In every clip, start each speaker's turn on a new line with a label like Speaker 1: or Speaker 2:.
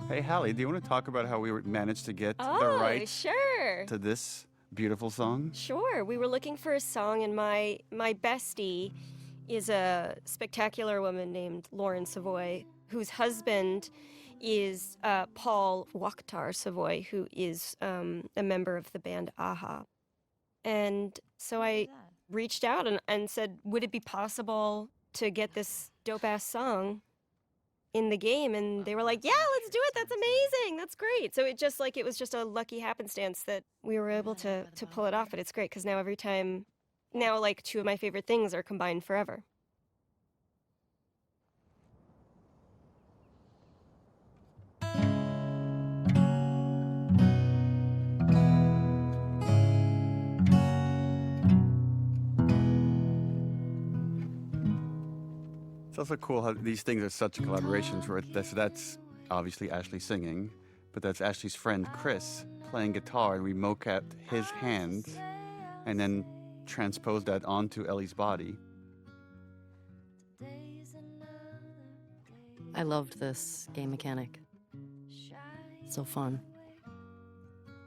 Speaker 1: Hey, Hallie, do you want to talk about how we managed to get the rights
Speaker 2: sure.
Speaker 1: to this beautiful song?
Speaker 2: Sure. We were looking for a song, and my bestie is a spectacular woman named Lauren Savoy, whose husband is Paul Wakhtar Savoy, who is a member of the band Aha. And so I reached out and said, would it be possible to get this dope-ass song in the game? And they were like, yeah, let's do it. That's amazing. That's great. So it was just a lucky happenstance that we were able to pull it off. But it's great because now like two of my favorite things are combined forever.
Speaker 1: It's also cool how these things are such collaborations where that's obviously Ashley singing, but that's Ashley's friend Chris playing guitar, and we mocapped his hands and then transposed that onto Ellie's body.
Speaker 3: I loved this game mechanic. So fun.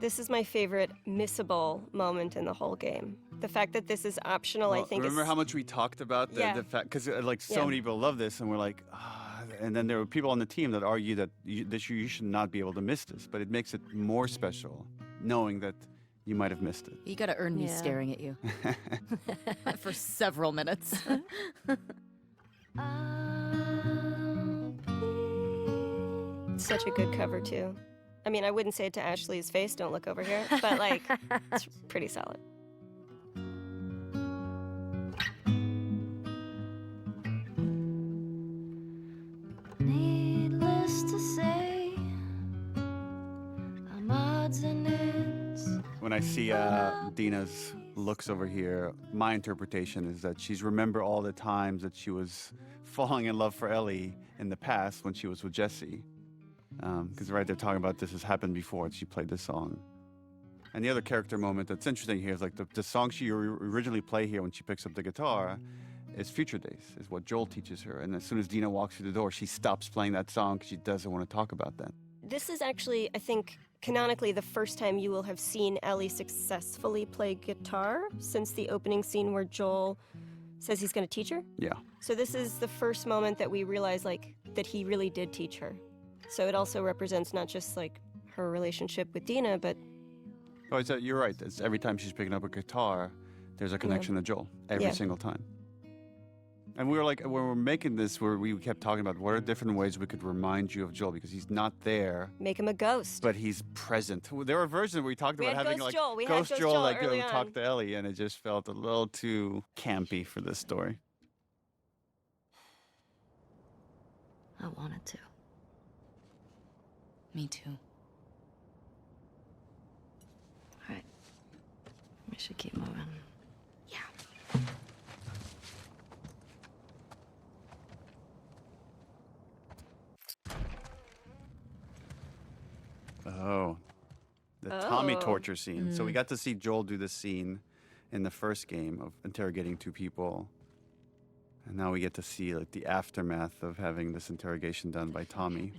Speaker 2: This is my favorite missable moment in the whole game. The fact that this is optional, I think.
Speaker 1: Remember how much we talked about the fact, because so many people love this, and we're like, and then there were people on the team that argue that you should not be able to miss this, but it makes it more special knowing that you might have missed it.
Speaker 4: You gotta earn me staring at you for several minutes.
Speaker 2: Such a good cover too. I mean, I wouldn't say it to Ashley's face, don't look over here, but like, it's pretty solid.
Speaker 5: Needless to say, I'm odds and ends.
Speaker 1: When I see Dina's looks over here, my interpretation is that she's remembered all the times that she was falling in love for Ellie in the past when she was with Jesse. Because right, they're talking about this has happened before, and she played this song. And the other character moment that's interesting here is like the song she originally played here when she picks up the guitar is Future Days, is what Joel teaches her. And as soon as Dina walks through the door, she stops playing that song because she doesn't want to talk about that.
Speaker 2: This is actually, I think, canonically the first time you will have seen Ellie successfully play guitar since the opening scene where Joel says he's going to teach her.
Speaker 1: Yeah.
Speaker 2: So this is the first moment that we realize like that he really did teach her. So it also represents not just like her relationship with Dina, but...
Speaker 1: Oh, you're right. It's every time she's picking up a guitar, there's a connection to Joel. Every single time. And we were like, when we were making this, we kept talking about what are different ways we could remind you of Joel, because he's not there.
Speaker 2: Make him a ghost.
Speaker 1: But he's present. There were versions where we talked about having like
Speaker 2: Joel.
Speaker 1: Ghost Joel like
Speaker 2: early
Speaker 1: talk to Ellie, and it just felt a little too campy for this story.
Speaker 3: I wanted to.
Speaker 4: Me too.
Speaker 3: All right. We should keep moving.
Speaker 4: Yeah.
Speaker 1: Oh, the Tommy torture scene. So we got to see Joel do this scene in the first game of interrogating two people. And now we get to see like the aftermath of having this interrogation done by Tommy.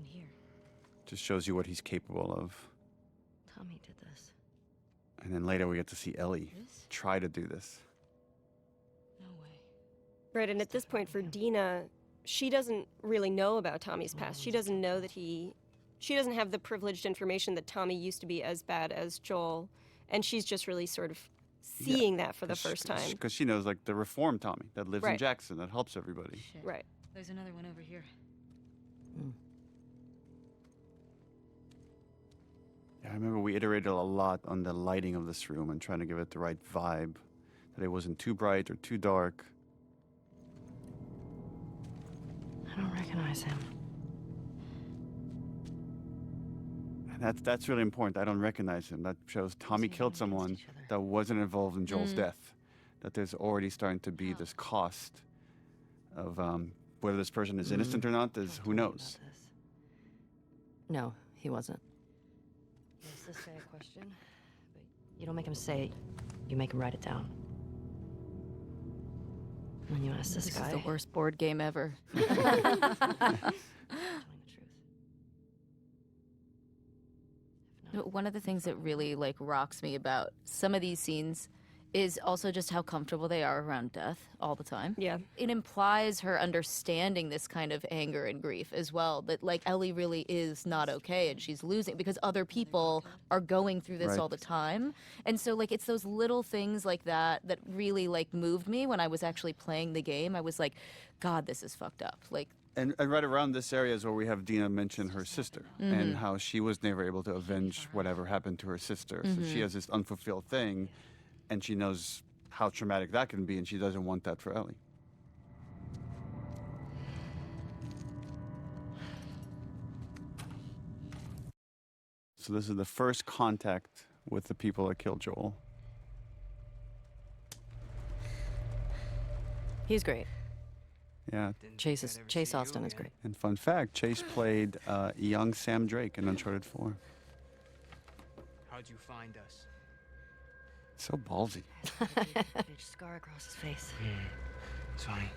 Speaker 1: Just shows you what he's capable of.
Speaker 3: Tommy did this.
Speaker 1: And then later we get to see Ellie try to do this.
Speaker 4: No way.
Speaker 2: Right, and at this point for Dina, she doesn't really know about Tommy's past. She doesn't know that she doesn't have the privileged information that Tommy used to be as bad as Joel. And she's just really sort of seeing that for the first time.
Speaker 1: Because she knows like the reformed Tommy that lives in Jackson, that helps everybody.
Speaker 4: Shit.
Speaker 2: Right.
Speaker 4: There's another one over here.
Speaker 1: Yeah, I remember we iterated a lot on the lighting of this room and trying to give it the right vibe, that it wasn't too bright or too dark.
Speaker 3: I don't recognize him.
Speaker 1: And that's really important. I don't recognize him. That shows Tommy killed someone that wasn't involved in Joel's death. That there's already starting to be this cost of whether this person is innocent or not, is who knows.
Speaker 3: No, he wasn't. You ask this guy a question, but you don't make him say it, you make him write it down. And then you ask this guy.
Speaker 4: This is the worst board game ever.
Speaker 3: Telling the truth.
Speaker 4: One of the things that really like rocks me about some of these scenes is also just how comfortable they are around death all the time.
Speaker 2: Yeah.
Speaker 4: It implies her understanding this kind of anger and grief as well, that like Ellie really is not okay and she's losing because other people are going through this
Speaker 1: Right.
Speaker 4: all the time. And so like it's those little things like that that really like moved me when I was actually playing the game. I was like, God, this is fucked up. Like
Speaker 1: And right around this area is where we have Dina mention her sister and how she was never able to avenge whatever happened to her sister. So she has this unfulfilled thing, and she knows how traumatic that can be, and she doesn't want that for Ellie. So this is the first contact with the people that killed Joel.
Speaker 3: He's great.
Speaker 1: Yeah.
Speaker 3: Chase Austin is great.
Speaker 1: And fun fact, Chase played young Sam Drake in Uncharted 4.
Speaker 6: How'd you find us?
Speaker 1: So ballsy.
Speaker 3: Big scar across his face.
Speaker 6: It's funny.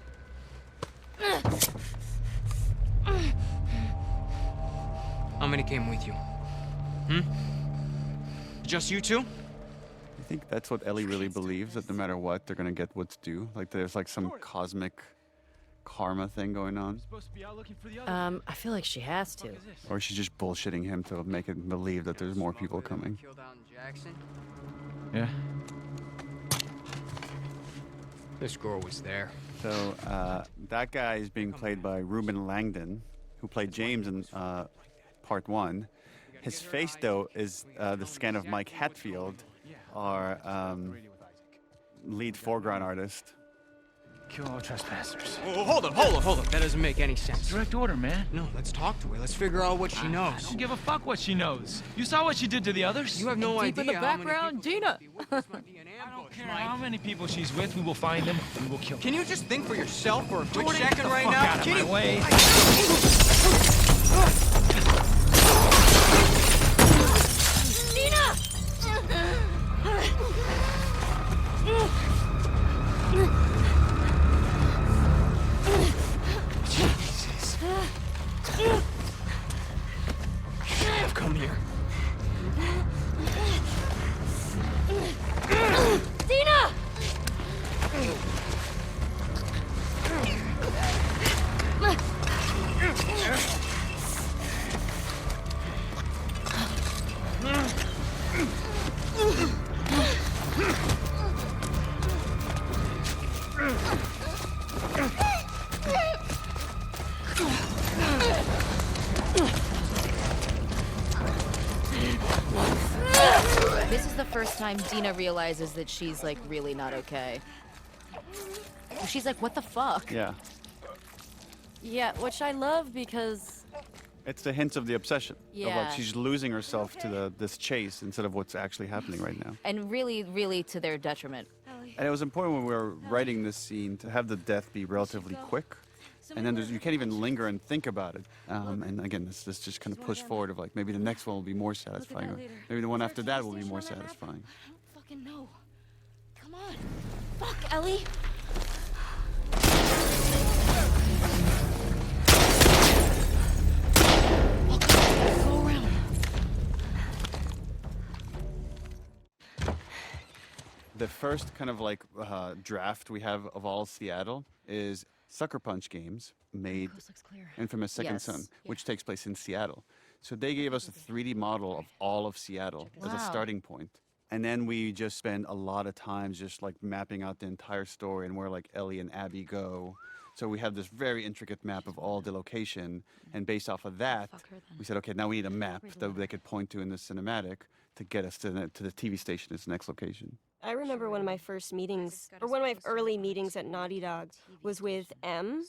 Speaker 6: How many came with you? Just you two?
Speaker 1: I think that's what Ellie really believes, that no matter what, they're gonna get what's due. Like there's like some cosmic karma thing going on.
Speaker 3: I feel like she has to.
Speaker 1: Or she's just bullshitting him to make it believe that there's more people coming.
Speaker 6: Killed out in Jackson?
Speaker 7: Yeah.
Speaker 6: This girl was there.
Speaker 1: So that guy is being played by Ruben Langdon, who played James in part 1. His face, though, is the scan of Mike Hatfield, our lead foreground artist.
Speaker 7: Kill all trespassers.
Speaker 6: Oh, hold up. That doesn't make any sense.
Speaker 7: Direct order, man.
Speaker 6: No, let's talk to her. Let's figure out what she
Speaker 7: I
Speaker 6: knows.
Speaker 7: don't give a fuck what she knows. You saw what she did to the others?
Speaker 6: You have no
Speaker 4: Deep
Speaker 6: idea
Speaker 4: in the
Speaker 6: how many
Speaker 4: background,
Speaker 6: people
Speaker 4: Dina.
Speaker 6: could be with. This might be an
Speaker 7: I don't
Speaker 6: ambush,
Speaker 7: care
Speaker 6: Mike.
Speaker 7: how many people she's with. We will find them. We will kill them.
Speaker 6: Can you just think for yourself for a quick
Speaker 7: Jordan, get
Speaker 6: second
Speaker 7: the
Speaker 6: right
Speaker 7: fuck
Speaker 6: now?
Speaker 7: out of
Speaker 6: Can
Speaker 7: my
Speaker 6: you-
Speaker 7: way.
Speaker 6: Jesus. Come here.
Speaker 2: Dina!
Speaker 4: This is the first time Dina realizes that she's like really not okay. She's like, what the fuck?
Speaker 1: Yeah.
Speaker 3: Yeah, which I love because
Speaker 1: It's the hints of the obsession. Of
Speaker 3: Yeah.
Speaker 1: like she's losing herself to this chase instead of what's actually happening right now.
Speaker 4: And really, really to their detriment.
Speaker 1: And it was important when we were writing this scene to have the death be relatively quick. And then you can't even linger and think about it. And again, this just kind of push forward of like maybe the next one will be more satisfying. Or maybe the one after that will be more satisfying.
Speaker 2: I don't fucking know. Come on. Fuck, Ellie.
Speaker 3: go around.
Speaker 1: The first kind of like draft we have of all Seattle is Sucker Punch Games made
Speaker 3: Coast looks clear.
Speaker 1: infamous Second
Speaker 4: Yes.
Speaker 1: Son, which takes place in Seattle. So they gave us a 3D model of all of Seattle as a
Speaker 4: Wow.
Speaker 1: starting point. And then we just spend a lot of time just like mapping out the entire story and where like Ellie and Abby go. So we have this very intricate map of all the location. And based off of that,
Speaker 3: Fuck her then.
Speaker 1: we said, okay, now we need a map that they could point to in the cinematic to get us to the TV station as the next location.
Speaker 2: I remember one of my first meetings, or one of my early meetings at Naughty Dog, was with M,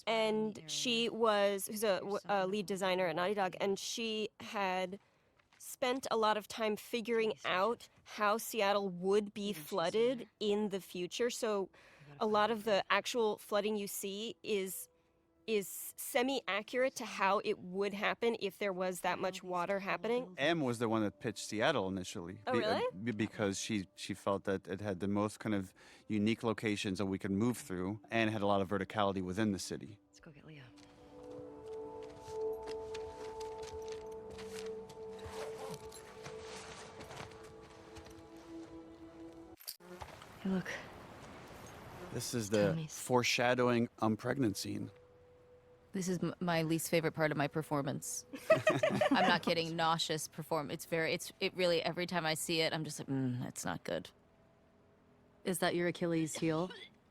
Speaker 2: and she who's a lead designer at Naughty Dog, and she had spent a lot of time figuring out how Seattle would be flooded in the future. So a lot of the actual flooding you see is semi-accurate to how it would happen if there was that much water happening.
Speaker 1: M was the one that pitched Seattle initially.
Speaker 2: Oh, really?
Speaker 1: Because she felt that it had the most kind of unique locations that we could move through and had a lot of verticality within the city.
Speaker 3: Let's go get Leah. Hey, look.
Speaker 1: This is the
Speaker 3: Tummies.
Speaker 1: foreshadowing pregnant scene.
Speaker 4: This is my least favorite part of my performance. I'm not kidding. Nauseous performance. It really, every time I see it, I'm just like, that's not good.
Speaker 3: Is that your Achilles heel?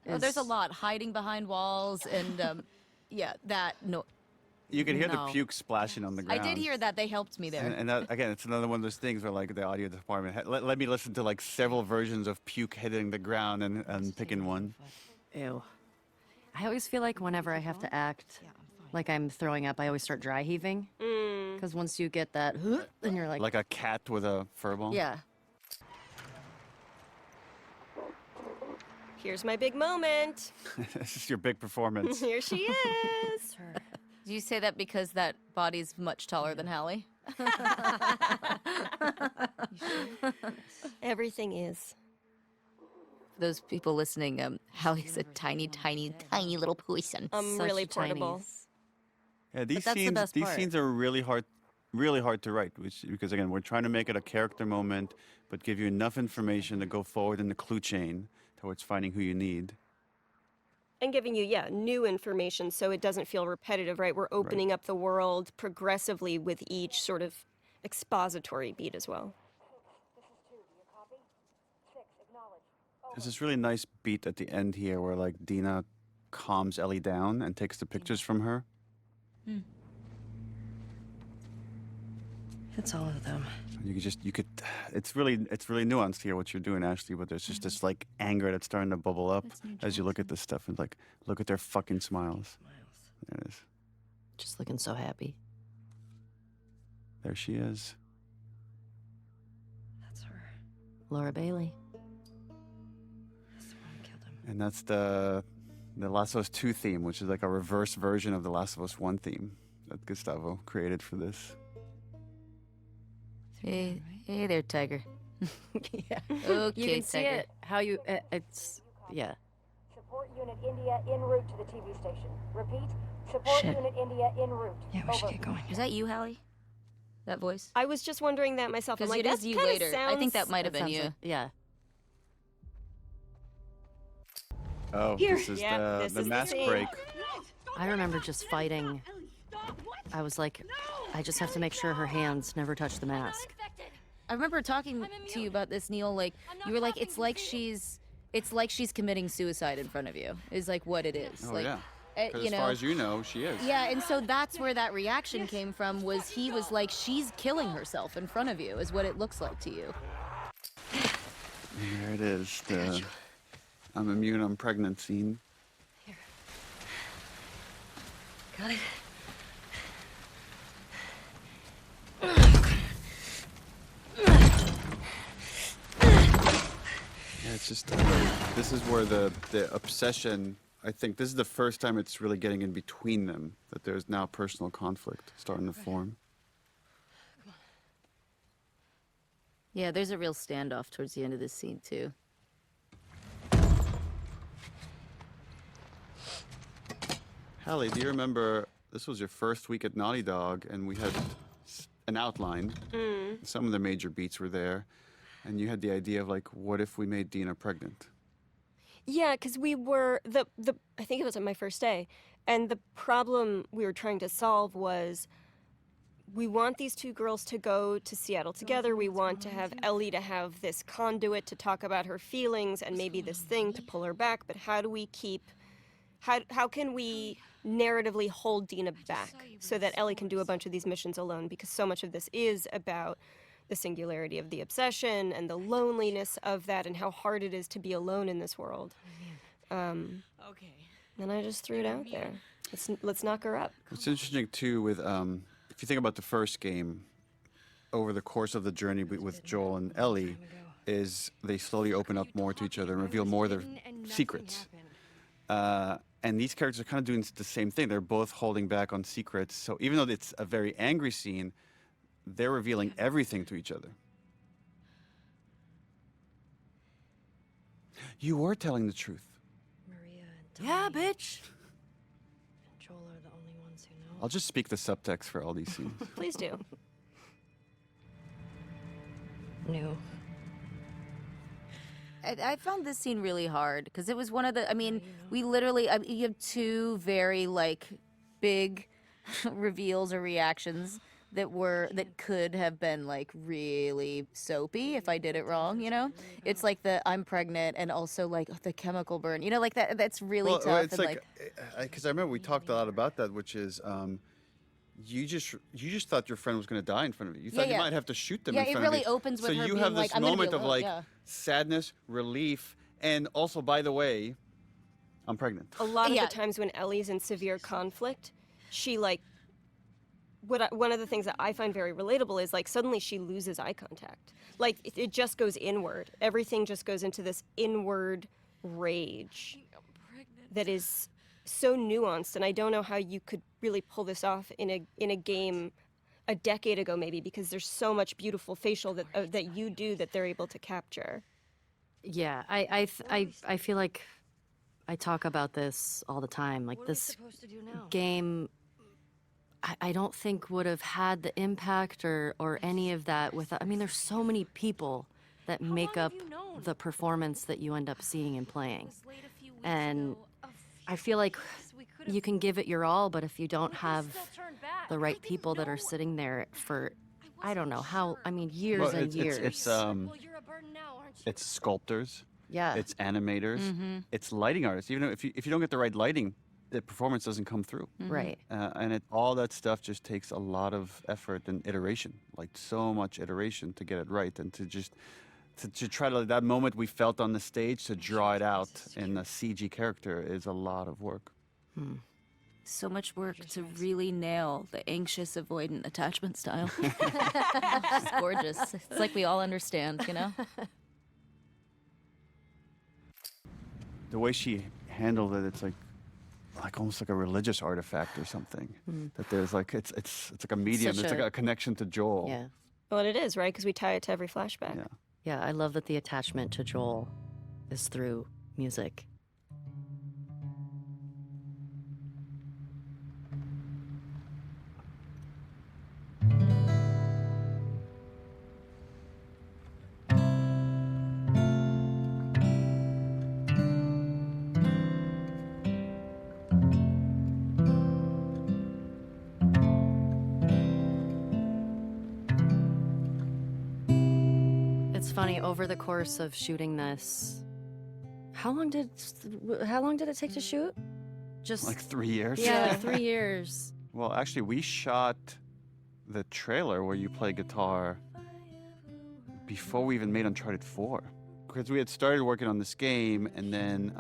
Speaker 4: Oh, there's a lot. Hiding behind walls and, yeah, no.
Speaker 1: You can hear
Speaker 3: No.
Speaker 1: the puke splashing on the
Speaker 4: I
Speaker 1: ground.
Speaker 4: did hear that. They helped me there.
Speaker 1: And that, again, it's another one of those things where, like, the audio department, let me listen to, like, several versions of puke hitting the ground and picking one.
Speaker 3: Ew. I always feel like whenever I have to act like I'm throwing up, I always start dry heaving. Because once you get that, then you're like,
Speaker 1: Like a cat with a fur ball.
Speaker 3: yeah.
Speaker 2: Here's my big moment.
Speaker 1: This is your big performance.
Speaker 2: Here she is.
Speaker 4: Do you say that because that body's much taller than Hallie?
Speaker 2: Everything is.
Speaker 4: For those people listening, Hallie's a tiny, tiny, tiny little person.
Speaker 2: I'm
Speaker 3: Such
Speaker 2: really portable.
Speaker 3: tinies.
Speaker 1: Yeah, these
Speaker 3: that's the
Speaker 1: scenes,
Speaker 3: best
Speaker 1: these
Speaker 3: part.
Speaker 1: scenes are really hard to write, because again, we're trying to make it a character moment, but give you enough information to go forward in the clue chain towards finding who you need.
Speaker 2: And giving you, new information so it doesn't feel repetitive, right? We're opening up the world progressively with each sort of expository beat as well.
Speaker 1: There's this really nice beat at the end here where, like, Dina calms Ellie down and takes the pictures from her.
Speaker 3: It's all of them.
Speaker 1: It's really nuanced here what you're doing, Ashley, but there's just this, like, anger that's starting to bubble up as you look at this stuff and, like, look at their fucking smiles. There it is.
Speaker 3: Just looking so happy.
Speaker 1: There she is.
Speaker 3: That's her. Laura Bailey. That's the one who killed him.
Speaker 1: And that's the Last of Us 2 theme, which is like a reverse version of the Last of Us 1 theme that Gustavo created for this.
Speaker 4: Hey there, Tiger.
Speaker 3: Yeah.
Speaker 4: Okay,
Speaker 3: You can see
Speaker 4: Tiger.
Speaker 3: it. How you, it's, yeah.
Speaker 8: Support Unit India en route to the TV station. Repeat, support
Speaker 3: Shit.
Speaker 8: Unit India en route.
Speaker 3: Yeah, we should
Speaker 8: Over.
Speaker 3: get going.
Speaker 4: Is that you, Hallie? That voice?
Speaker 2: I was just wondering that myself. I'm
Speaker 4: Because
Speaker 2: like,
Speaker 4: it
Speaker 2: that
Speaker 4: is you
Speaker 2: kinda
Speaker 4: later. I think that
Speaker 2: sounds-
Speaker 4: might have been
Speaker 3: Sounds
Speaker 4: you.
Speaker 3: like- yeah.
Speaker 1: Oh,
Speaker 3: Here.
Speaker 1: this is
Speaker 2: Yeah, this
Speaker 1: the
Speaker 2: is the
Speaker 1: mask
Speaker 2: scene.
Speaker 1: break.
Speaker 3: I remember just fighting. I was like, I just have to make sure her hands never touch the mask.
Speaker 4: I remember talking to you about this, Neil. Like, you were like, it's like she's committing suicide in front of you. Is like what it is.
Speaker 1: Oh,
Speaker 4: like,
Speaker 1: yeah.
Speaker 4: eh,
Speaker 1: Because
Speaker 4: you
Speaker 1: as
Speaker 4: know.
Speaker 1: far as you know, she is.
Speaker 4: Yeah, and so that's where that reaction came from. Was he was like, she's killing herself in front of you. Is what it looks like to you.
Speaker 1: There it is. The I'm immune, I'm pregnant scene.
Speaker 3: Got it.
Speaker 1: Yeah, it's just this is where the obsession. I think this is the first time it's really getting in between them. That there's now personal conflict starting to form.
Speaker 4: Yeah, there's a real standoff towards the end of this scene too.
Speaker 1: Hallie, do you remember this was your first week at Naughty Dog, and we had an outline. Some of the major beats were there, and you had the idea of like, what if we made Dina pregnant?
Speaker 2: Yeah, because we were I think it was on my first day, and the problem we were trying to solve was we want these two girls to go to Seattle together. We want to have Ellie to have this conduit to talk about her feelings and maybe this thing to pull her back. But how do we how can we narratively hold Dina back so that Ellie can do a bunch of these missions alone? Because so much of this is about the singularity of the obsession and the loneliness of that and how hard it is to be alone in this world. And I just threw it out there. Let's knock her up.
Speaker 1: What's interesting too with if you think about the first game, over the course of the journey with Joel and Ellie, is they slowly open up more to each other and reveal more of their secrets. And these characters are kind of doing the same thing. They're both holding back on secrets. So even though it's a very angry scene, they're revealing everything to each other. You were telling the truth.
Speaker 3: Maria and
Speaker 4: Yeah, bitch.
Speaker 3: and Joel are the only ones who know.
Speaker 1: I'll just speak the subtext for all these scenes.
Speaker 2: Please do.
Speaker 3: Knew.
Speaker 4: I found this scene really hard because it was one of the. I mean, we literally you have two very like big reveals or reactions that could have been like really soapy if I did it wrong. You know, it's like the I'm pregnant and also like the chemical burn. You know, like that. That's really
Speaker 1: Well,
Speaker 4: tough.
Speaker 1: it's
Speaker 4: and
Speaker 1: like because I remember we talked a lot about that, which is. You just thought your friend was going to die in front of you. You thought you might have to shoot them in
Speaker 4: it
Speaker 1: front of
Speaker 4: really
Speaker 1: you.
Speaker 4: opens with
Speaker 1: so
Speaker 4: her
Speaker 1: you
Speaker 4: being
Speaker 1: have
Speaker 4: like,
Speaker 1: this
Speaker 4: "I'm gonna be
Speaker 1: moment of
Speaker 4: alone,"
Speaker 1: like
Speaker 4: yeah.
Speaker 1: sadness, relief, and also, by the way, I'm pregnant.
Speaker 2: A lot of
Speaker 4: Yeah.
Speaker 2: the times when Ellie's in severe conflict, she like one of the things that I find very relatable is like suddenly she loses eye contact. Like it just goes inward. Everything just goes into this inward rage that is so nuanced, and I don't know how you could really pull this off in a game a decade ago maybe, because there's so much beautiful facial that you do that they're able to capture.
Speaker 3: Yeah, I feel like I talk about this all the time. Like this supposed to do now? game, I don't think would have had the impact or any of that without. I mean, there's so many people that make up the performance that you end up seeing and playing, and I feel like you can give it your all, but if you don't have the right people that are sitting there for, I don't know how. I mean, years
Speaker 1: Well,
Speaker 3: and years.
Speaker 1: It's sculptors.
Speaker 3: Yeah.
Speaker 1: It's animators. It's lighting artists. Even if you don't get the right lighting, the performance doesn't come through.
Speaker 3: Right.
Speaker 1: And all that stuff just takes a lot of effort and iteration, like so much iteration to get it right, and to try to that moment we felt on the stage to draw it out in a CG character is a lot of work.
Speaker 4: So much work to really nail the anxious avoidant attachment style. It's gorgeous. It's like we all understand, you know?
Speaker 1: The way she handled it, it's like almost like a religious artifact or something. That there's like it's like a medium.
Speaker 3: Such
Speaker 1: It's like a connection to Joel.
Speaker 3: Yeah.
Speaker 2: Well, it is, right? Because we tie it to every flashback.
Speaker 1: Yeah.
Speaker 3: Yeah, I love that the attachment to Joel is through music. It's funny, over the course of shooting this, how long did it take to shoot? Just
Speaker 1: Like 3 years.
Speaker 3: yeah, 3 years.
Speaker 1: Well, actually, we shot the trailer where you play guitar before we even made Uncharted 4. Because we had started working on this game, and then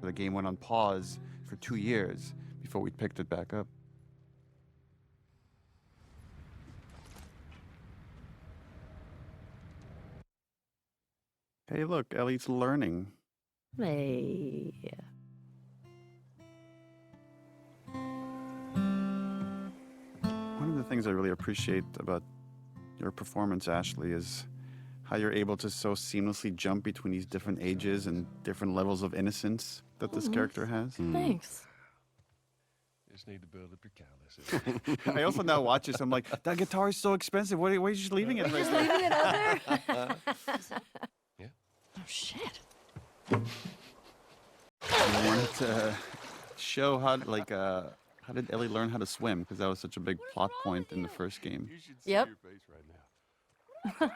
Speaker 1: the game went on pause for 2 years before we picked it back up. Hey, look, Ellie's learning.
Speaker 3: Hey.
Speaker 1: One of the things I really appreciate about your performance, Ashley, is how you're able to so seamlessly jump between these different ages and different levels of innocence that this character has.
Speaker 3: Thanks.
Speaker 9: Just need to build up your calluses.
Speaker 1: I also now watch this. I'm like, that guitar is so expensive. Why are you just leaving it right there?
Speaker 3: Leaving it out there?
Speaker 9: Yeah.
Speaker 3: Oh, shit.
Speaker 1: I wanted to show how, like, how did Ellie learn how to swim? Because that was such a big plot point in the first game.
Speaker 9: You should see
Speaker 3: Yep.
Speaker 9: your face right now.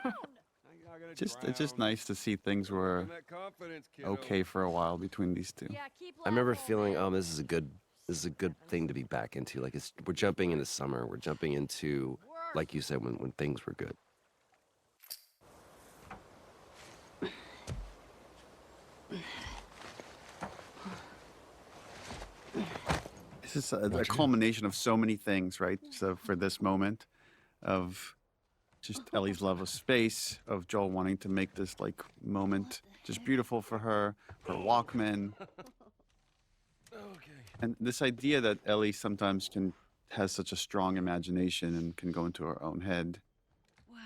Speaker 1: It's just nice to see things were okay for a while between these two.
Speaker 10: I remember feeling, this is a good thing to be back into. Like we're jumping into summer. We're jumping into, like you said, when things were good.
Speaker 1: This is a culmination of so many things, right? So for this moment of just Ellie's love of space, of Joel wanting to make this like moment just beautiful for her Walkman. And this idea that Ellie sometimes has such a strong imagination and can go into her own head. Wow.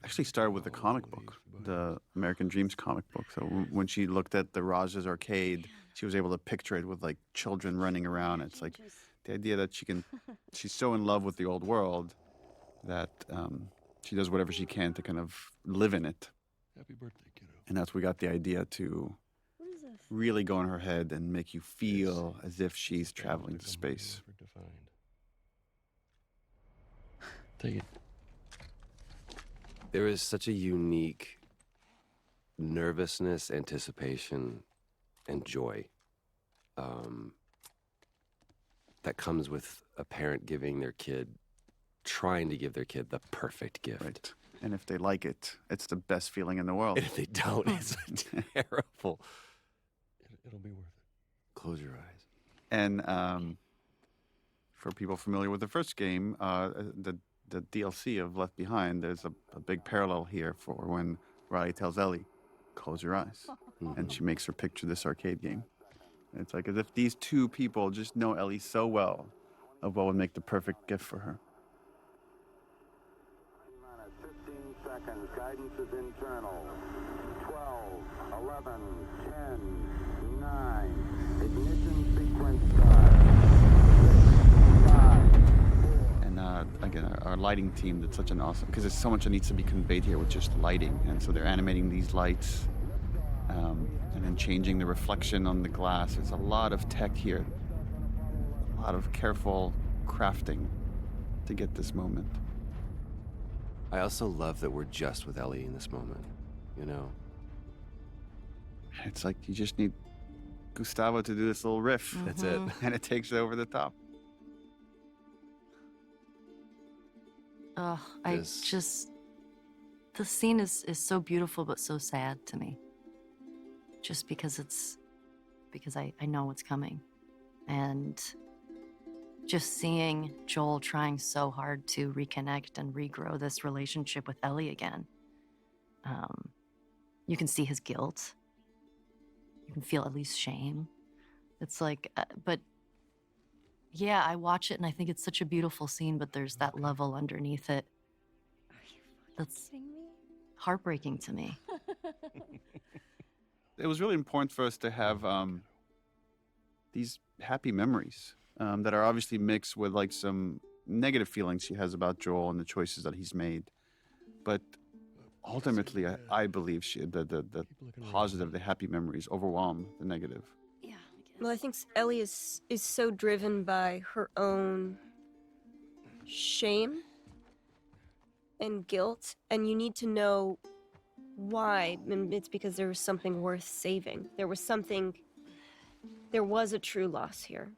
Speaker 1: Actually started with the comic book, the American Dreams comic book. So when she looked at the Raj's arcade, she was able to picture it with like children running around. It's like the idea that she's so in love with the old world that she does whatever she can to kind of live in it.
Speaker 9: Happy birthday, kiddo.
Speaker 1: And that's we got the idea to really go in her head and make you feel as if she's traveling to space.
Speaker 9: Take it.
Speaker 10: There is such a unique nervousness, anticipation, and joy that comes with a parent giving their kid, trying to give their kid the perfect gift.
Speaker 1: Right. And if they like it, it's the best feeling in the world.
Speaker 10: And if they don't, it's terrible.
Speaker 9: It'll be worth it.
Speaker 10: Close your eyes.
Speaker 1: And for people familiar with the first game, the DLC of Left Behind, there's a big parallel here for when Riley tells Ellie, close your eyes. And she makes her picture this arcade game. And it's like as if these two people just know Ellie so well of what would make the perfect gift for her.
Speaker 11: 15 seconds. Guidance is internal. 12, 11, 10, 9. Ignition sequence start. 5, 4.
Speaker 1: And again, our lighting team did such an awesome, because there's so much that needs to be conveyed here with just lighting. And so they're animating these lights and then changing the reflection on the glass. There's a lot of tech here, a lot of careful crafting to get this moment.
Speaker 10: I also love that we're just with Ellie in this moment, you know?
Speaker 1: It's like you just need Gustavo to do this little riff.
Speaker 10: That's it.
Speaker 1: And it takes it over the top.
Speaker 3: Oh,
Speaker 10: Yes.
Speaker 3: the scene is so beautiful but so sad to me. Just because I know what's coming. And just seeing Joel trying so hard to reconnect and regrow this relationship with Ellie again. You can see his guilt. You can feel at least shame. It's like, but yeah, I watch it and I think it's such a beautiful scene, but there's that level underneath it that's heartbreaking to me.
Speaker 1: It was really important for us to have these happy memories that are obviously mixed with like some negative feelings she has about Joel and the choices that he's made. But ultimately, I believe the positive, the happy memories overwhelm the negative.
Speaker 3: Yeah, I guess.
Speaker 2: Well, I think Ellie is so driven by her own shame and guilt, and you need to know why. And it's because there was something worth saving. There was a true loss here.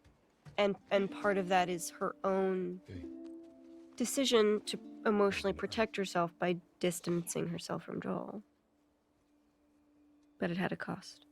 Speaker 2: And part of that is her own decision to emotionally protect herself by distancing herself from Joel. But it had a cost.